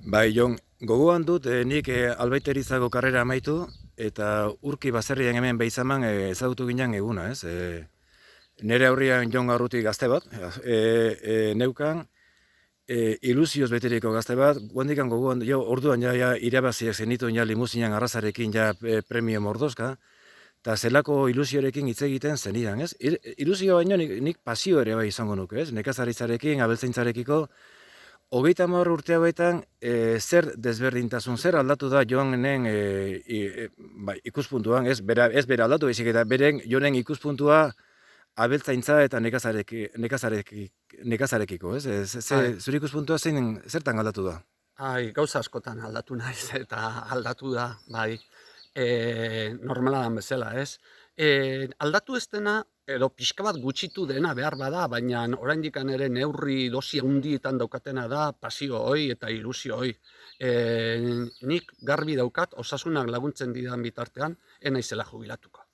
Bai, Jon, gogoan dut nik albaiterizako karrera amaitu eta urki baserrian hemen behizaman ezagutu ginen eguna, ez? Nere aurrian Jon Garruti gazte bat, neukan, ilusioz beteriko gazte bat, guandikan gogoan, jo, orduan ja irabaziak zenituen ja limuzinan arrazarekin ja premio mordozka, eta zelako ilusioarekin hitz egiten zenidan, ez? Ilusio baino nik pasio ere bai izango nuke, ez? Nekazaritzarekin, abeltzaintzarekiko, 30 urte hauetan, zer desberdintasun, zer aldatu da Joanen ikuspuntuan, ez bera aldatu baizik eta beren Joanen ikuspuntua abeltzaintza eta nekazarekiko, ez? Zure ikuspuntua zertan aldatu da? Gauza askotan aldatu naiz eta aldatu da, bai, normala dan bezala, ez? Aldatu ez dena, edo pixka bat gutxitu dena behar bada, baina oraindikan ere neurri dosi handietan daukatena da pasio hoi eta ilusio hoi. Nik garbi daukat, osasunak laguntzen didan bitartean, naizela jubilatuko.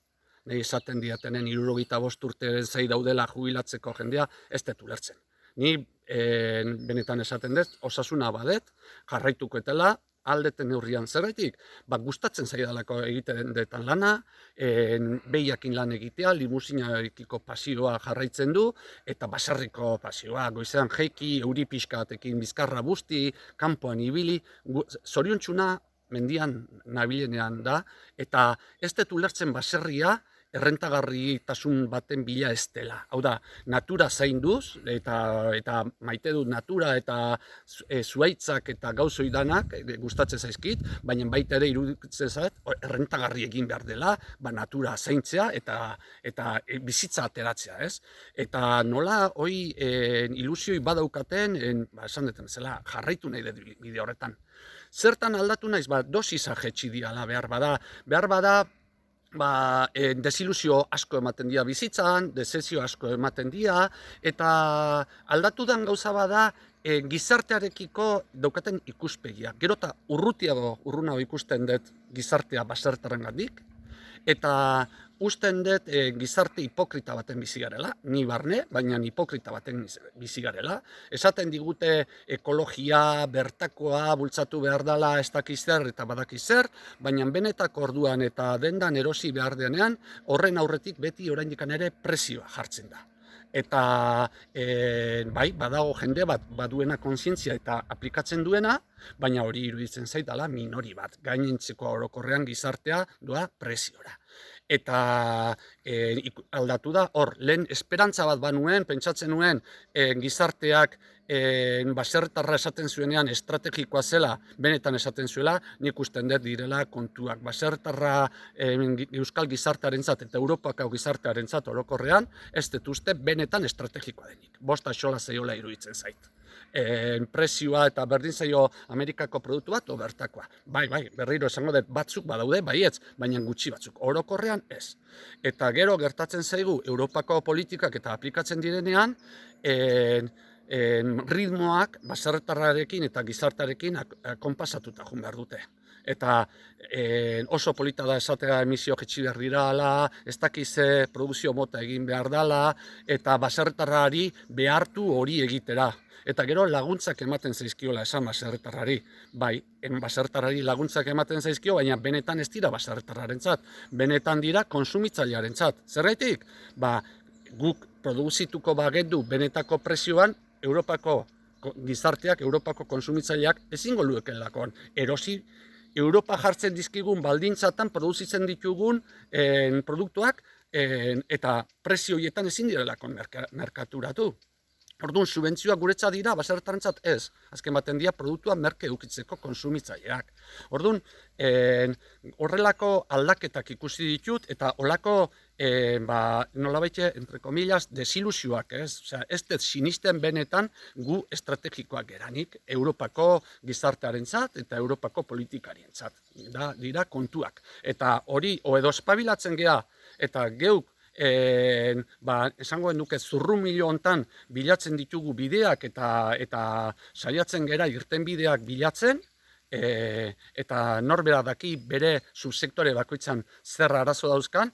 Nahi esaten diatenen 75 urte zai daudela jubilatzeko jendea, ez dut ulertzen. Ni benetan esaten dut, osasuna badet, jarraituko etela, aldeten neurrian zerretik, gustatzen zaidalako egiten detan lana, behiakin lan egitea, limusinarekiko pasioa jarraitzen du, eta baserriko pasioa, goizean jeiki, euri pixkatekin bizkarra busti, kanpoan ibili, zoriontxuna mendian nabilenean da, eta ez dut ulertzen baserria, errentagarritasun baten bila ez dela. Hau da, natura zainduz, eta maite dut natura eta zuaitzak eta gauzoi danak gustatzen zaizkit, baina baita ere iruditzen zait, errentagarri egin behar dela, natura zaintzea eta bizitza ateratzea, ez? Eta nola hoi ilusioi badaukaten, esan duten zela, jarraitu nahi dut bide horretan. Zertan aldatu naiz, dosisa jetxi diala behar bada, desilusio asko ematen dira bizitzan, decepzio asko ematen dira, eta aldatu den gauza bada gizartearekiko daukaten ikuspegia. Gero eta urrunago ikusten dut gizartea basertarrengatik, eta usten dut gizarte hipokrita baten bizi garela, ni barne, baina hipokrita baten bizi garela. Esaten digute ekologia, bertakoa, bultzatu behar dela, ez dakiz zer eta badakiz zer, baina benetako orduan eta dendan erosi behar denean, horren aurretik beti oraindikan ere presioa jartzen da. Eta bai, badago jende bat baduena kontzientzia eta aplikatzen duena, baina hori iruditzen zaitala minori bat. Gainentzeko orokorrean gizartea doa presiora. Eta aldatu da, hor, lehen esperantza bat banuen, pentsatzen nuen gizarteak baserritarra esaten zuenean estrategikoa zela, benetan esaten zuela, nik usten dut direla kontuak. Baserritarra euskal gizartearentzat eta Europako gizartearentzat orokorrean, ez dut uste benetan estrategikoa denik. Bosta xola zeiola iruditzen zait. Presioa eta berdin zaio Amerikako produktu bat, bertakoa. Bai, berriro esango dut batzuk badaude, baietz, baina gutxi batzuk. Orokorrean ez. Eta gero gertatzen zaigu Europako politikak eta aplikatzen direnean, ritmoak baserritarrarekin eta gizartarekin konpasatuta joan behar dute. Eta oso polita da esatea emisio jetxi behar dirala, ez dakize produzio mota egin behar dela, eta baserritarrari behartu hori egitera. Eta gero laguntzak ematen zaizkiola esan baserritarrari. Bai, baserritarrari laguntzak ematen zaizkio, baina benetan ez dira baserritarrarentzat. Benetan dira konsumitzailearentzat. Zergatik? Guk produzituko bagendu benetako presioan, Europako gizarteak, Europako konsumitzaileak ezingo luekelakon erosi, Europa jartzen dizkigun baldintzatan produzitzen ditugun produktuak eta prezio horietan ezin direlakon merkaturatu. Orduan, subentzioak guretzat dira, baserritarrentzat ez. Azken baten dira, produktua merke edukitzeko konsumitzaileak. Orduan, horrelako aldaketak ikusi ditut, eta horrelako, nolabaite, entre comillas, desilusioak, ez? Osea, ez dut sinisten benetan gu estrategikoak geranik, Europako gizartearentzat eta Europako politikarientzat. Dira kontuak. Eta hori, edo espabilatzen gea, eta geuk, esango nuke zurrumilo hontan bilatzen ditugu bideak eta saiatzen gera irten bideak bilatzen, eta norbera daki bere subsektore bakoitzan zer arazo dauzkan,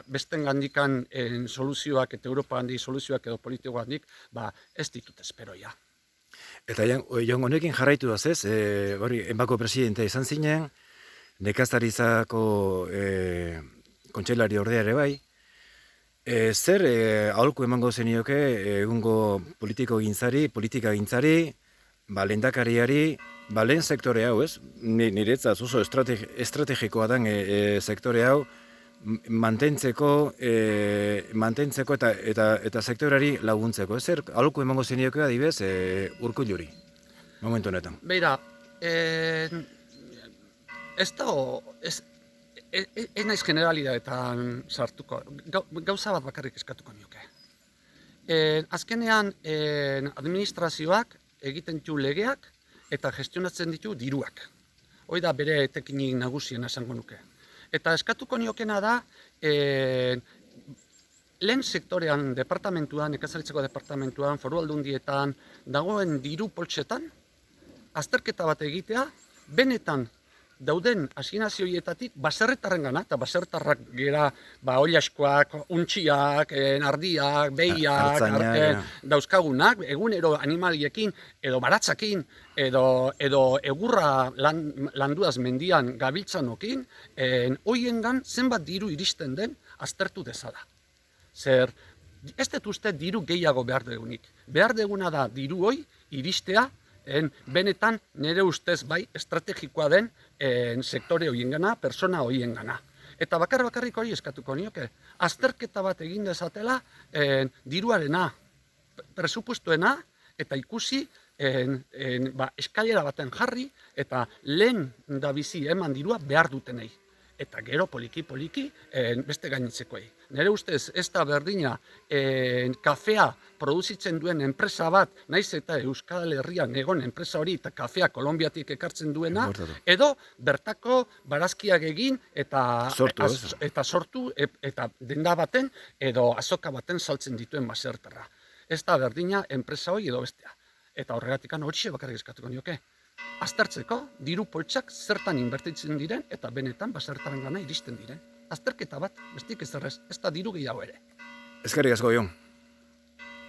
bestengandikan soluzioak eta Europa handik soluzioak edo politiko handik ez ditut esperoia. Eta jon honekin jarraitu ez, hori, enbako presidente izan zinen, nekazarizako kontseilari ordea ere bai. Zer aholku emango zenioke egungo politika gintzari, lehendakariari, lehen sektore hau, ez? Niretzat oso estrategikoa den sektore hau, mantentzeko eta sektoreari laguntzeko. Zer aholku emango zenioke adibez Urkulluri, momentu honetan. Beira, ez naiz generalidadetan sartuko. Gauza bat bakarrik eskatuko nioke. Azkenean administrazioak egiten ditu legeak eta gestionatzen ditu diruak. Hoi da bere etekinik nagusien esango nuke. Eta eskatuko niokena da, lehen sektorean departamentuan, nekazaritzako departamentuan, foru aldundietan, dagoen diru poltsetan, azterketa bat egitea, benetan dauden asignazioietatik baserritarrengana, eta baserritarrak gera oilaskoak, untxiak, ardiak, behiak, dauzkagunak, egunero animaliekin, edo baratzakin, edo egurra landuaz mendian gabiltzanokin, hoiengan zenbat diru iristen den aztertu dezala. Zer, ez dut uste diru gehiago behar dugunik. Behar duguna da diru hoi iristea, benetan nire ustez bai estrategikoa den sektore hoiengana, persona hoiengana. Eta bakarrik hori eskatuko nioke. Azterketa bat egin dezatela diruarena, presupuestuena, eta ikusi eskalera baten jarri eta lehen da bizi eman dirua behar dutenei. Eta gero poliki beste gainitzekoei. Nire ustez ez da berdina kafea produzitzen duen enpresa bat, naiz eta Euskal Herrian egon enpresa hori eta kafea Kolonbiatik ekartzen duena, edo bertako barazkiak egin eta sortu eta denda baten edo azoka baten saltzen dituen baserritarra. Ez da berdina enpresa hori edo bestea. Eta horregatik horixe bakarrik eskatuko nioke. Aztertzeko, diru poltsak zertan inbertitzen diren eta benetan baserritarrengana iristen diren. Azterketa bat, bestik ez da diru gehiago ere. Eskerrik asko, Jon.